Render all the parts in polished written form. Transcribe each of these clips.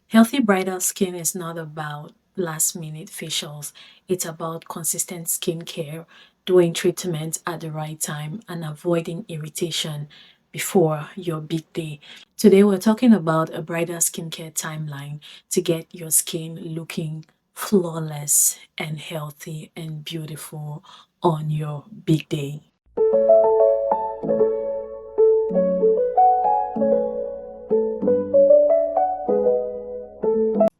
Healthy bridal skin is not about last minute facials. It's about consistent skincare, doing treatments at the right time, and avoiding irritation before your big day. Today, we're talking about a bridal skincare timeline to get your skin looking flawless and healthy and beautiful on your big day.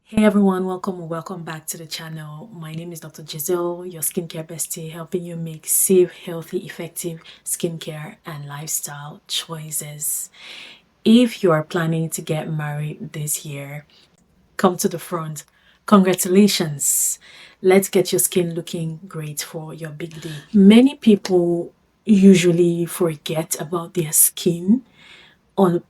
Hey everyone, welcome or welcome back to the channel. My name is Dr. Giselle, your skincare bestie, helping you make safe, healthy, effective skincare and lifestyle choices. If you are planning to get married this year, come to the front. Congratulations. Let's get your skin looking great for your big day. Many people usually forget about their skin on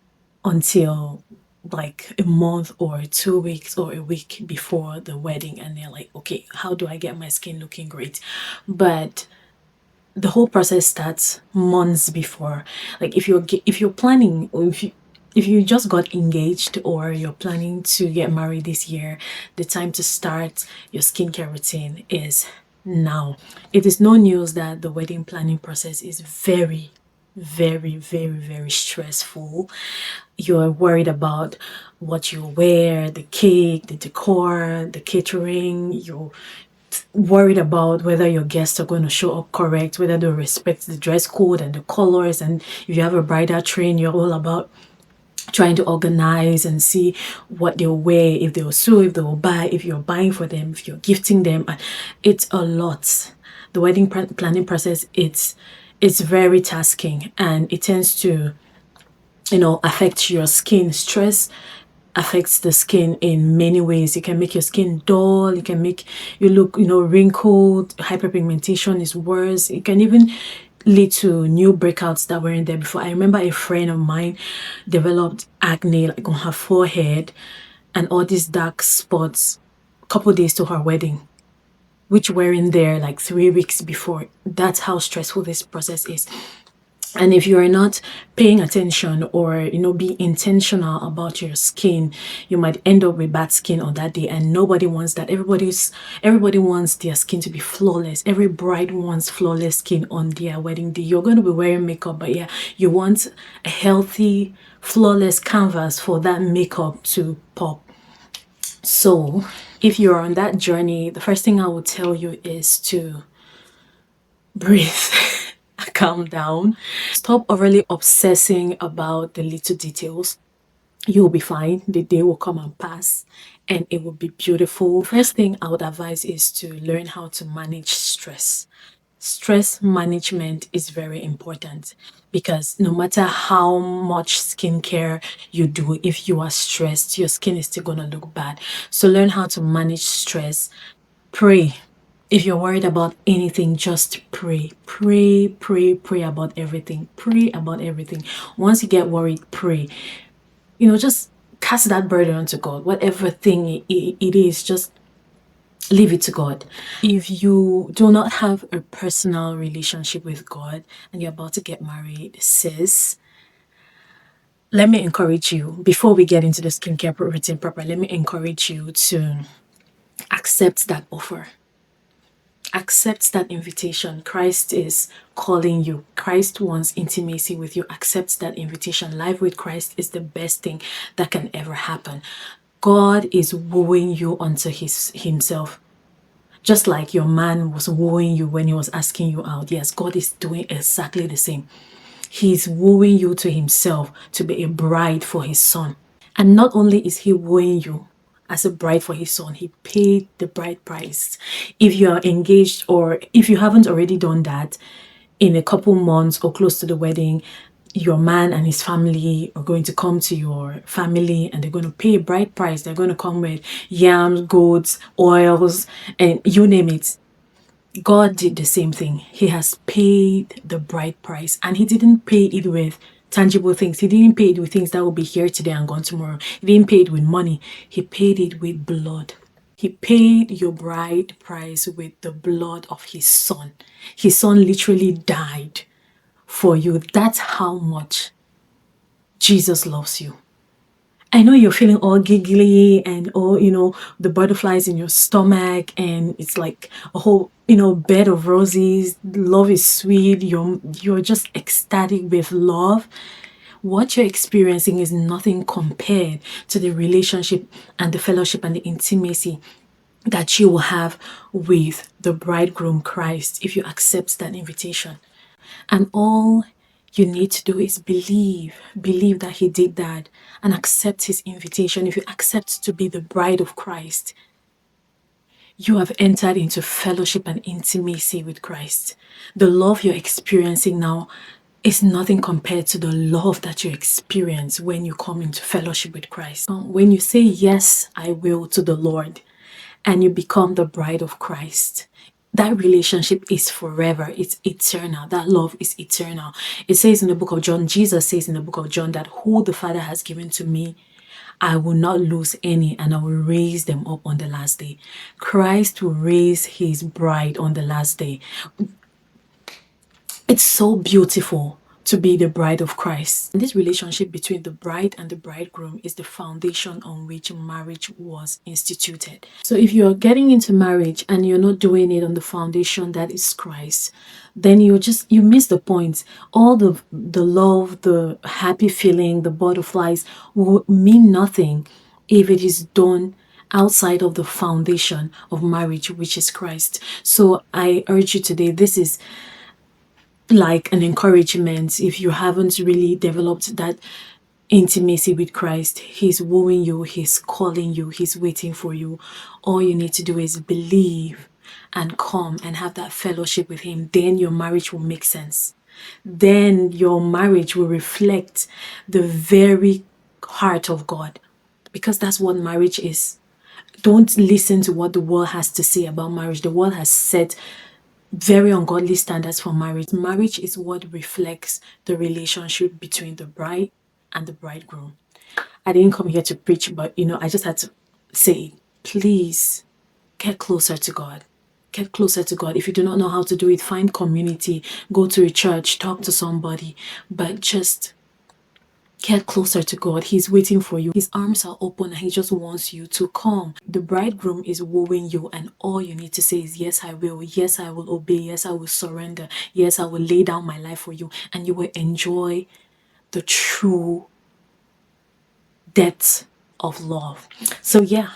until like a month or 2 weeks or a week before the wedding, and they're like, okay, how do I get my skin looking great? But the whole process starts months before. Like if you're planning, or if you just got engaged or you're planning to get married this year, the time to start your skincare routine is now. It is no news that the wedding planning process is very, very, very, very stressful. You're worried about what you wear, the cake, the decor, the catering. You're worried about whether your guests are going to show up correct, whether they respect the dress code and the colors. And if you have a bridal train, you're all about trying to organize and see what they'll wear, if they'll sew, if they'll buy, if you're buying for them, if you're gifting them. It's a lot. The wedding planning process, it's very tasking, and it tends to affect your skin. Stress affects the skin in many ways. It can make your skin dull, it can make you look wrinkled. Hyperpigmentation is worse. It can even lead to new breakouts that weren't there before. I remember a friend of mine developed acne like on her forehead and all these dark spots a couple days to her wedding, which weren't there like 3 weeks before. That's how stressful this process is. And if you are not paying attention or be intentional about your skin, you might end up with bad skin on that day, and nobody wants that. Everybody wants their skin to be flawless. Every bride wants flawless skin on their wedding day. You're going to be wearing makeup, but yeah, you want a healthy, flawless canvas for that makeup to pop. So if you're on that journey, the first thing I will tell you is to breathe. Calm down. Stop overly obsessing about the little details. You'll be fine. The day will come and pass, and it will be beautiful. First thing I would advise is to learn how to manage stress. Stress management is very important, because no matter how much skincare you do, if you are stressed, your skin is still going to look bad. So learn how to manage stress. Pray. If you're worried about anything, just pray. Pray, pray, pray about everything. Pray about everything. Once you get worried, pray. Just cast that burden onto God. Whatever thing it is, just leave it to God. If you do not have a personal relationship with God and you're about to get married, sis, let me encourage you, before we get into the skincare routine proper, let me encourage you to accept that offer. Accept that invitation. Christ is calling you. Christ wants intimacy with you. Accept that invitation. Life with Christ is the best thing that can ever happen. God is wooing you unto himself. Just like your man was wooing you when he was asking you out. Yes, God is doing exactly the same. He's wooing you to himself to be a bride for his son. And not only is he wooing you as a bride for his son, he paid the bride price. If you are engaged, or if you haven't already done that, in a couple months or close to the wedding, your man and his family are going to come to your family and they're going to pay a bride price. They're going to come with yams, goats, oils, and you name it. God did the same thing. He has paid the bride price, and he didn't pay it with tangible things. He didn't pay it with things that will be here today and gone tomorrow. He didn't pay it with money. He paid it with blood. He paid your bride price with the blood of his son. His son literally died for you. That's how much Jesus loves you. I know you're feeling all giggly and all, the butterflies in your stomach, and it's like a whole, bed of roses. Love is sweet. You're just ecstatic with love. What you're experiencing is nothing compared to the relationship and the fellowship and the intimacy that you will have with the bridegroom Christ if you accept that invitation. And all you need to do is believe that he did that and accept his invitation. If you accept to be the bride of Christ, you have entered into fellowship and intimacy with Christ. The love you're experiencing now is nothing compared to the love that you experience when you come into fellowship with Christ. When you say, "Yes, I will," to the Lord, and you become the bride of Christ, that relationship is forever. It's eternal. That love is eternal. It says in the book of John, Jesus says in the book of John, that who the Father has given to me, I will not lose any, and I will raise them up on the last day. Christ will raise his bride on the last day. It's so beautiful to be the bride of Christ. And this relationship between the bride and the bridegroom is the foundation on which marriage was instituted. So if you're getting into marriage and you're not doing it on the foundation that is Christ, then you miss the point. All the love, the happy feeling, the butterflies will mean nothing if it is done outside of the foundation of marriage, which is Christ. So I urge you today, this is like an encouragement. If you haven't really developed that intimacy with Christ, he's wooing you, he's calling you, he's waiting for you. All you need to do is believe and come and have that fellowship with him. Then your marriage will make sense. Then your marriage will reflect the very heart of God, because that's what marriage is. Don't listen to what the world has to say about marriage. The world has set very ungodly standards for marriage. Marriage is what reflects the relationship between the bride and the bridegroom. I didn't come here to preach, but I just had to say, please get closer to God. Get closer to God. If you do not know how to do it, find community, go to a church, talk to somebody, but just get closer to God. He's waiting for you. His arms are open and he just wants you to come. The bridegroom is wooing you, and all you need to say is, "Yes, I will. Yes, I will obey. Yes, I will surrender. Yes, I will lay down my life for you." And you will enjoy the true depth of love. So yeah,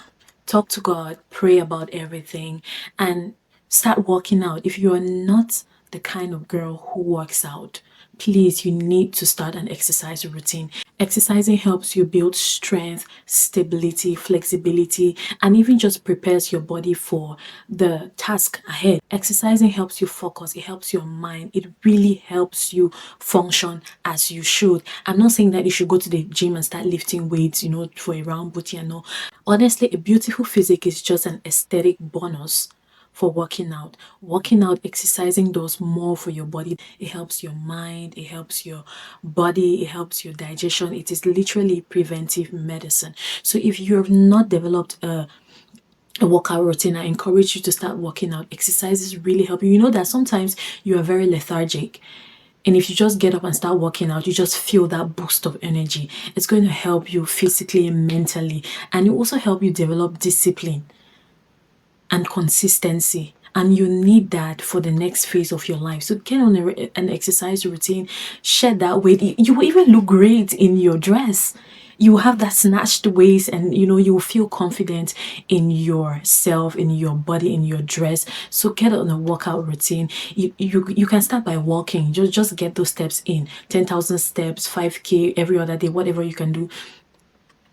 talk to God, pray about everything, and start working out. If you are not the kind of girl who works out, please, you need to start an exercise routine. Exercising helps you build strength, stability, flexibility, and even just prepares your body for the task ahead. Exercising helps you focus, it helps your mind, it really helps you function as you should. I'm not saying that you should go to the gym and start lifting weights, for a round booty and all. Honestly, a beautiful physique is just an aesthetic bonus for working out. Working out, exercising does more for your body. It helps your mind, it helps your body, it helps your digestion. It is literally preventive medicine. So if you have not developed a workout routine, I encourage you to start working out. Exercises really help you. You know that sometimes you are very lethargic. And if you just get up and start working out, you just feel that boost of energy. It's going to help you physically and mentally. And it also help you develop discipline and consistency, and you need that for the next phase of your life. So get on an exercise routine, shed that weight. You will even look great in your dress. You will have that snatched waist, and you will feel confident in yourself, in your body, in your dress. So get on a workout routine. You can start by walking. Just get those steps in. 10,000 steps, 5K every other day, whatever you can do.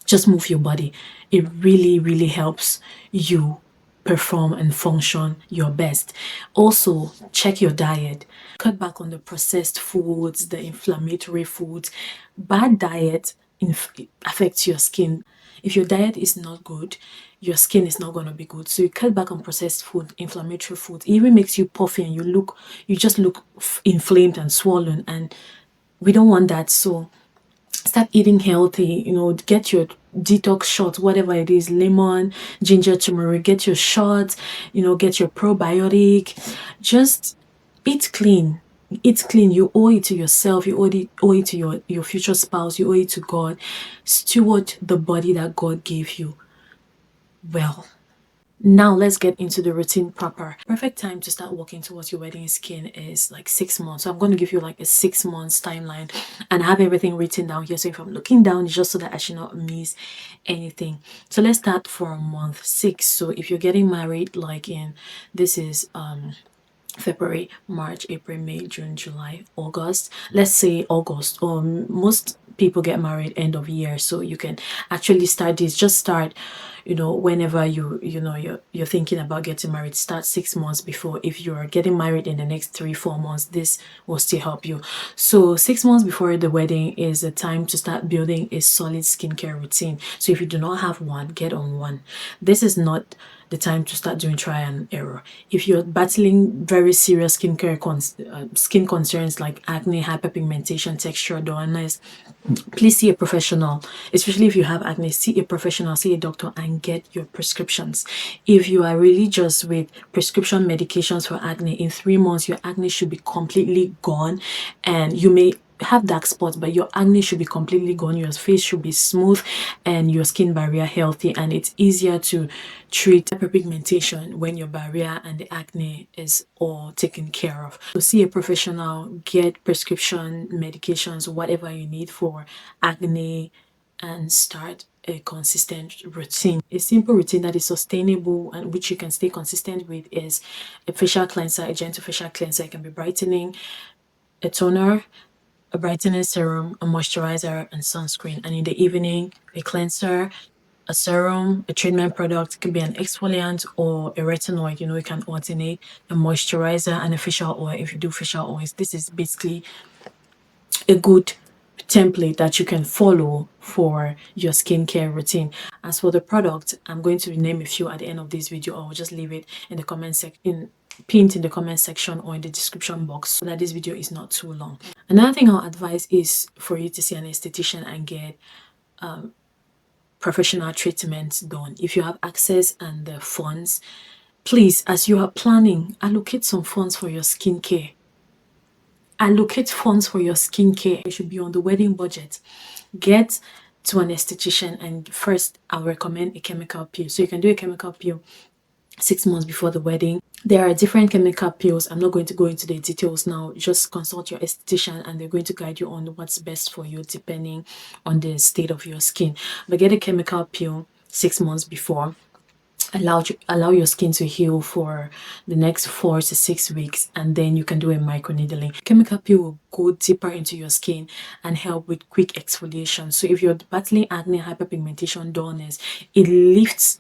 Just move your body. It really, really helps you perform and function your best. Also, check your diet. Cut back on the processed foods, the inflammatory foods. Bad diet affects your skin. If your diet is not good, your skin is not going to be good. So you cut back on processed food, inflammatory food. It even makes you puffy, and you just look inflamed and swollen, and we don't want that. So start eating healthy. Get your detox shots, whatever it is, lemon, ginger, turmeric. Get your shots, get your probiotic. Just eat clean. Eat clean. You owe it to yourself. You owe it to your future spouse. You owe it to God. Steward the body that God gave you well. Now let's get into the routine proper. Perfect time to start working towards your wedding skin is like 6 months. So I'm going to give you like a 6 months timeline and have everything written down here. So if I'm looking down, it's just so that I should not miss anything. So let's start from month 6. So if you're getting married, like in this is February, March, April, May, June, July, August. Let's say August. Most people get married end of year, so you can actually start this. Just start, whenever you're thinking about getting married. Start 6 months before. If you are getting married in the next 3-4 months, this will still help you. So 6 months before the wedding is the time to start building a solid skincare routine. So if you do not have one, get on one. This is not the time to start doing try and error. If you're battling very serious skin concerns like acne, hyperpigmentation, texture, dullness, please see a professional. Especially if you have acne, see a professional, see a doctor, and get your prescriptions. If you are religious with prescription medications for acne, in 3 months your acne should be completely gone, and you may have dark spots, but your acne should be completely gone. Your face should be smooth and your skin barrier healthy, and it's easier to treat hyperpigmentation when your barrier and the acne is all taken care of. So see a professional, get prescription medications, whatever you need for acne, and start a consistent routine. A simple routine that is sustainable and which you can stay consistent with is a facial cleanser, a gentle facial cleanser. It can be brightening, a toner, a brightening serum, a moisturizer, and sunscreen. And in the evening, a cleanser, a serum, a treatment product. It could be an exfoliant or a retinoid. You can alternate a moisturizer and a facial oil if you do facial oils. This is basically a good template that you can follow for your skincare routine. As for the product, I'm going to name a few at the end of this video, or I'll just leave it in the comment section, pinned in the comment section or in the description box, so that this video is not too long. Another thing I'll advise is for you to see an esthetician and get professional treatments done. If you have access and the funds, please, as you are planning, allocate some funds for your skincare. Allocate funds for your skincare. It should be on the wedding budget. Get to an esthetician, and first I'll recommend a chemical peel. So you can do a chemical peel 6 months before the wedding. There are different chemical peels. I'm not going to go into the details now. Just consult your esthetician and they're going to guide you on what's best for you depending on the state of your skin. But get a chemical peel 6 months before. Allow your skin to heal for the next 4 to 6 weeks, and then you can do a microneedling. Chemical peel will go deeper into your skin and help with quick exfoliation. So if you're battling acne, hyperpigmentation, dullness, it lifts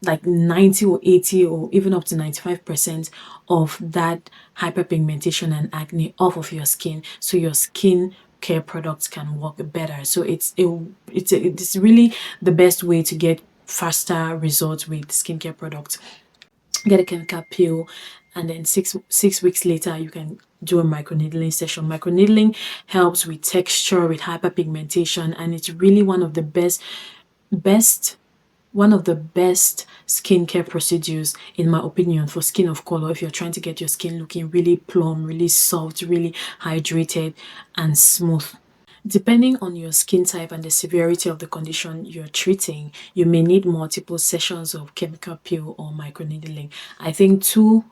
like 90 or 80 or even up to 95% of that hyperpigmentation and acne off of your skin, so your skin care products can work better. So it's really the best way to get faster results with skincare products. Get a chemical peel, and then six weeks later you can do a microneedling session. Microneedling helps with texture, with hyperpigmentation, and it's really one of the best skincare procedures, in my opinion, for skin of color. If you're trying to get your skin looking really plump, really soft, really hydrated and smooth. Depending on your skin type and the severity of the condition you're treating, you may need multiple sessions of chemical peel or microneedling. I think 2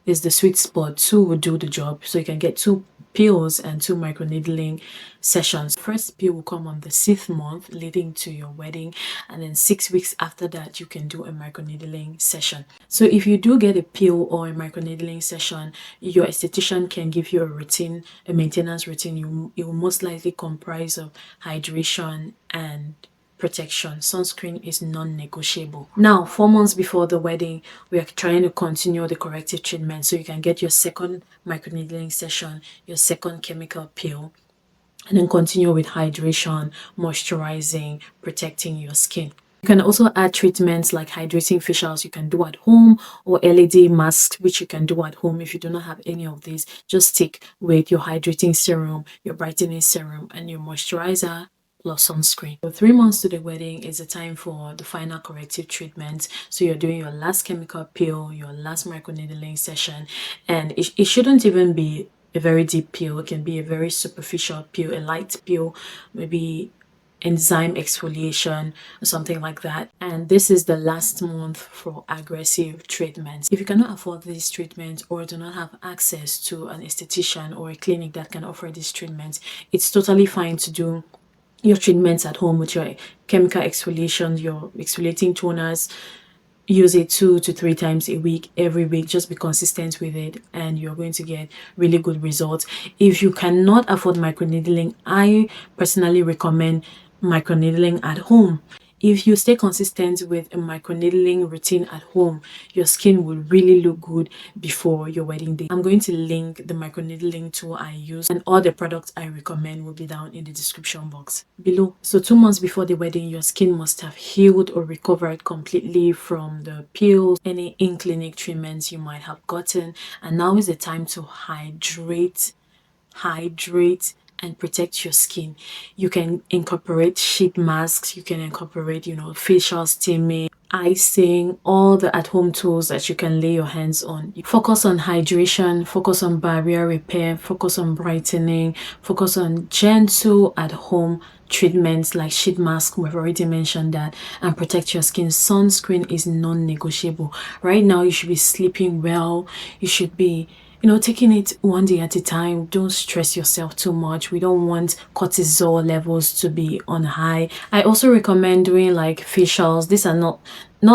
is the sweet spot. 2 will do the job. So you can get 2 peels and 2 microneedling sessions. First peel will come on the 6th month leading to your wedding, and then 6 weeks after that you can do a microneedling session. So if you do get a peel or a microneedling session, your esthetician can give you a routine, a maintenance routine. It will most likely comprise of hydration and protection. Sunscreen is non-negotiable. Now, 4 months before the wedding, we are trying to continue the corrective treatment, so you can get your second microneedling session, your second chemical peel, and then continue with hydration, moisturizing, protecting your skin. You can also add treatments like hydrating facials you can do at home, or LED masks which you can do at home. If you do not have any of these, just stick with your hydrating serum, your brightening serum, and your moisturizer plus sunscreen. So 3 months to the wedding is the time for the final corrective treatment. So you're doing your last chemical peel, your last microneedling session, and it shouldn't even be a very deep peel, it can be a very superficial peel, a light peel, maybe enzyme exfoliation or something like that. And this is the last month for aggressive treatments. If you cannot afford these treatments or do not have access to an esthetician or a clinic that can offer these treatments, it's totally fine to do your treatments at home with your chemical exfoliation, your exfoliating toners. Use it 2 to 3 times a week, every week. Just be consistent with it and you're going to get really good results. If you cannot afford microneedling, I personally recommend microneedling at home. If you stay consistent with a microneedling routine at home, your skin will really look good before your wedding day. I'm going to link the microneedling tool I use, and all the products I recommend will be down in the description box below. So 2 months before the wedding, your skin must have healed or recovered completely from the peels, any in-clinic treatments you might have gotten, and now is the time to hydrate and protect your skin. You can incorporate sheet masks, you can incorporate, facial steaming, icing, all the at-home tools that you can lay your hands on. Focus on hydration, focus on barrier repair, focus on brightening, focus on gentle at-home treatments like sheet mask, we've already mentioned that, and protect your skin. Sunscreen is non-negotiable. Right now you should be sleeping well, you should be taking it one day at a time. Don't stress yourself too much. We don't want cortisol levels to be on high. I also recommend doing like facials. These are not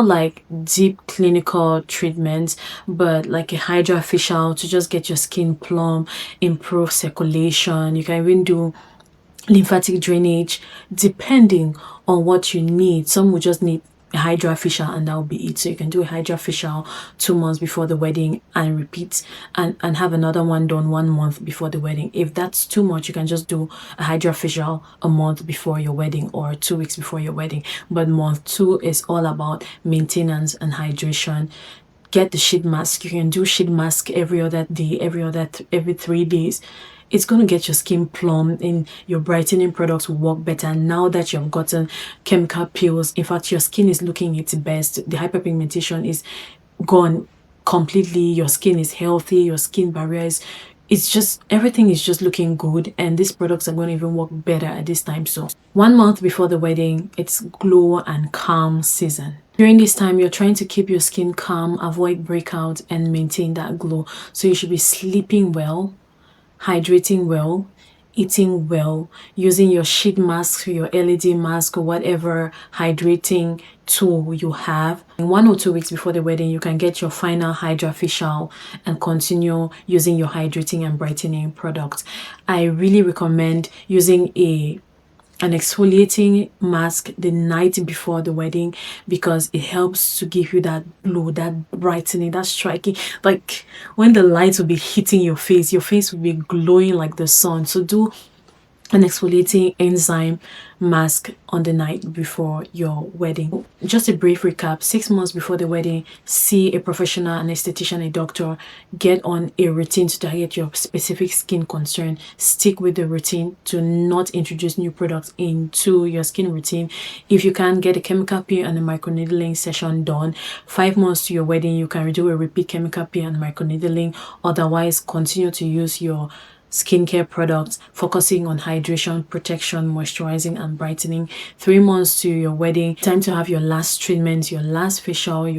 like deep clinical treatments, but like a hydra facial to just get your skin plump, improve circulation. You can even do lymphatic drainage depending on what you need. Some will just need a hydra facial and that will be it. So you can do a hydra facial 2 months before the wedding and repeat and have another one done 1 month before the wedding. If that's too much, you can just do a hydra facial a month before your wedding or 2 weeks before your wedding. But month 2 is all about maintenance and hydration. Get the sheet mask. You can do sheet mask every other day, every 3 days. It's going to get your skin plump and your brightening products will work better now that you've gotten chemical peels. In fact, your skin is looking its best. The hyperpigmentation is gone completely. Your skin is healthy. Your skin barriers, it's just, everything is just looking good, and these products are going to even work better at this time. So 1 month before the wedding, it's glow and calm season. During this time, you're trying to keep your skin calm, avoid breakouts, and maintain that glow. So you should be sleeping well, hydrating well, eating well, using your sheet mask, your LED mask, or whatever hydrating tool you have. In 1 or 2 weeks before the wedding, you can get your final hydra facial and continue using your hydrating and brightening products. I really recommend using an exfoliating mask the night before the wedding because it helps to give you that glow, that brightening, that striking. Like when the light will be hitting your face will be glowing like the sun. So do an exfoliating enzyme mask on the night before your wedding. Just a brief recap: 6 months before the wedding, see a professional, an esthetician, a doctor. Get on a routine to target your specific skin concern. Stick with the routine to not introduce new products into your skin routine. If you can, get a chemical peel and a microneedling session done. 5 months to your wedding, you can do a repeat chemical peel and microneedling. Otherwise, continue to use your skincare products, focusing on hydration, protection, moisturizing, and brightening. 3 months to your wedding, time to have your last treatment, your last facial,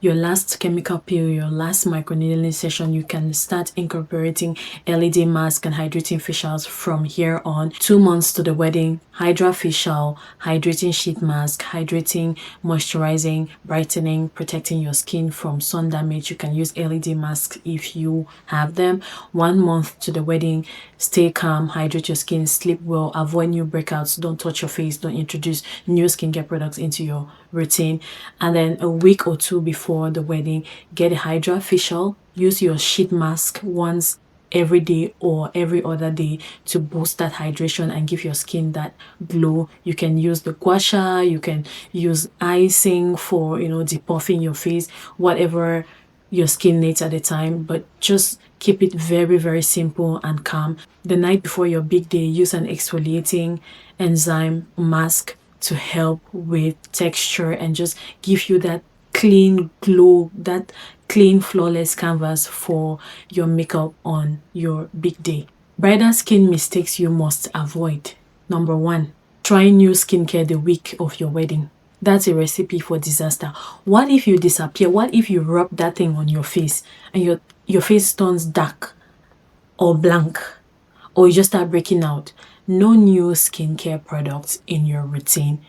your last chemical peel, your last microneedling session. You can start incorporating LED mask and hydrating facials from here on. 2 months to the wedding, hydra facial, hydrating sheet mask, hydrating, moisturizing, brightening, protecting your skin from sun damage. You can use LED masks if you have them. 1 month to the wedding, stay calm, hydrate your skin, sleep well, avoid new breakouts, don't touch your face, don't introduce new skincare products into your routine. And then a week or 2 before the wedding, get a hydra facial. Use your sheet mask once every day or every other day to boost that hydration and give your skin that glow. You can use the gua sha, you can use icing for depuffing your face, whatever your skin needs at the time, but just keep it very, very simple and calm. The night before your big day, use an exfoliating enzyme mask to help with texture and just give you that clean glow, that clean, flawless canvas for your makeup on your big day. Bridal skin mistakes you must avoid. Number 1, trying new skincare the week of your wedding. That's a recipe for disaster. What if you disappear? What if you rub that thing on your face and your face turns dark or blank, or you just start breaking out? No new skincare products in your routine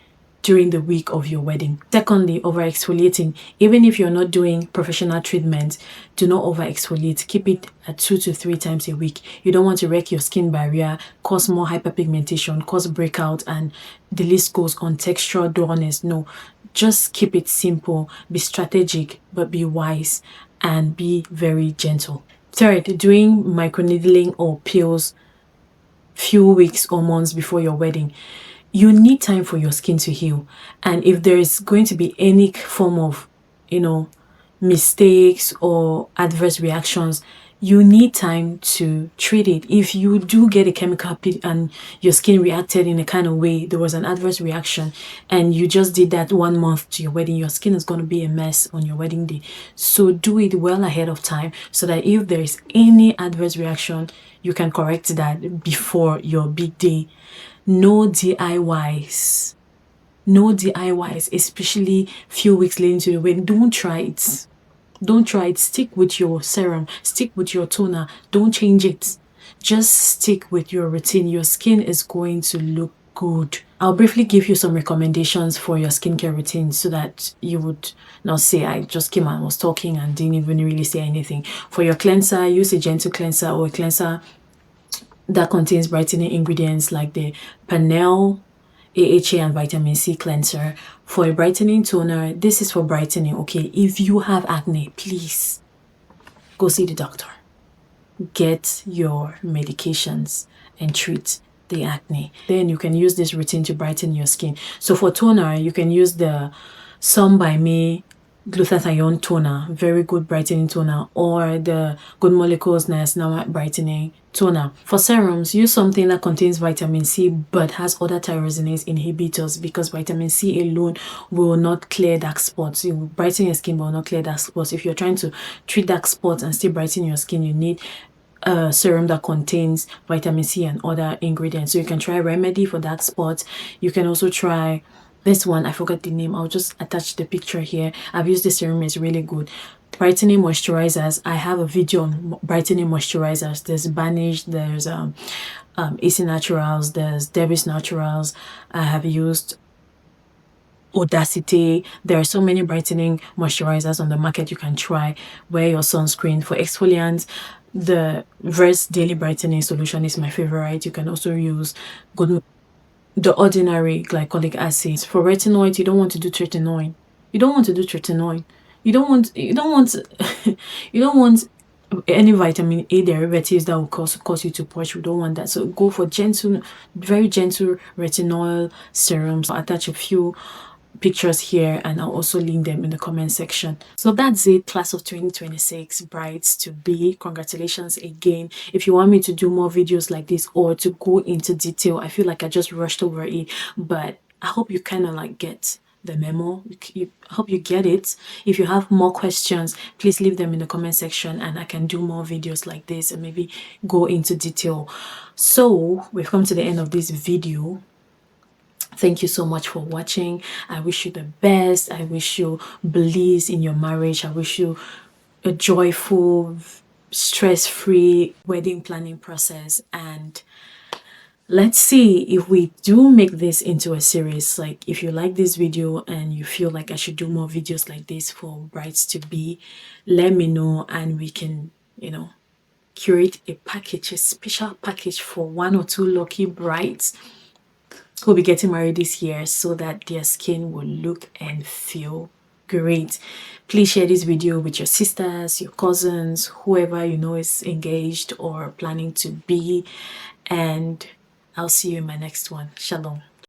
during the week of your wedding. Secondly, over exfoliating. Even if you're not doing professional treatment, do not over exfoliate. Keep it at 2 to 3 times a week. You don't want to wreck your skin barrier, cause more hyperpigmentation, cause breakout, and the list goes on. Texture, dullness. No, just keep it simple. Be strategic, but be wise, and be very gentle. Third, doing microneedling or peels few weeks or months before your wedding. You need time for your skin to heal. And if there is going to be any form of, mistakes or adverse reactions, you need time to treat it. If you do get a chemical peel and your skin reacted in a kind of way, there was an adverse reaction, and you just did that 1 month to your wedding, your skin is going to be a mess on your wedding day. So do it well ahead of time, so that if there is any adverse reaction, you can correct that before your big day. No DIYs. No DIYs, especially few weeks leading to the wedding. Don't try it. Don't try it. Stick with your serum. Stick with your toner. Don't change it. Just stick with your routine. Your skin is going to look good. I'll briefly give you some recommendations for your skincare routine, so that you would not say I just came and was talking and didn't even really say anything. For your cleanser, use a gentle cleanser or a cleanser that contains brightening ingredients like the Panel AHA and vitamin C cleanser. For a brightening toner, this is for brightening. Okay, if you have acne, please go see the doctor. Get your medications and treat the acne. Then you can use this routine to brighten your skin. So for toner, you can use the Some by Me glutathione toner, very good brightening toner, or the Good Molecules Niacinamide brightening toner. For serums, use something that contains vitamin C but has other tyrosinase inhibitors, because vitamin C alone will not clear dark spots. It will brighten your skin but will not clear dark spots. If you're trying to treat dark spots and still brighten your skin, you need a serum that contains vitamin C and other ingredients. So you can try Remedy for dark spots. You can also try this one, I forgot the name. I'll just attach the picture here. I've used this serum, it's really good. Brightening moisturizers. I have a video on brightening moisturizers. There's Banish, there's AC Naturals, there's Debbie's Naturals. I have used Audacity. There are so many brightening moisturizers on the market you can try. Wear your sunscreen. For exfoliants, the Verse Daily Brightening Solution is my favorite. You can also use the ordinary glycolic acids. For retinoid, you don't want to do tretinoin. You don't want to do tretinoin. You don't want you don't want any vitamin A derivatives that will cause you to purge. We don't want that. So go for gentle, very gentle retinol serums. I'll attach a few pictures here, and I'll also link them in the comment section. So that's it, class of 2026 brides to be. Congratulations again. If you want me to do more videos like this or to go into detail, I feel like I just rushed over it, but I hope you kind of like get the memo. I hope you get it. If you have more questions, please leave them in the comment section, and I can do more videos like this and maybe go into detail. So we've come to the end of this video. Thank you so much for watching. I wish you the best. I wish you bliss in your marriage. I wish you a joyful, stress-free wedding planning process. And let's see if we do make this into a series. Like, if you like this video and you feel like I should do more videos like this for brides to be, let me know, and we can, curate a package, a special package for 1 or 2 lucky brides who'll be getting married this year, so that their skin will look and feel great. Please share this video with your sisters, your cousins, whoever you know is engaged or planning to be, and I'll see you in my next one. Shalom.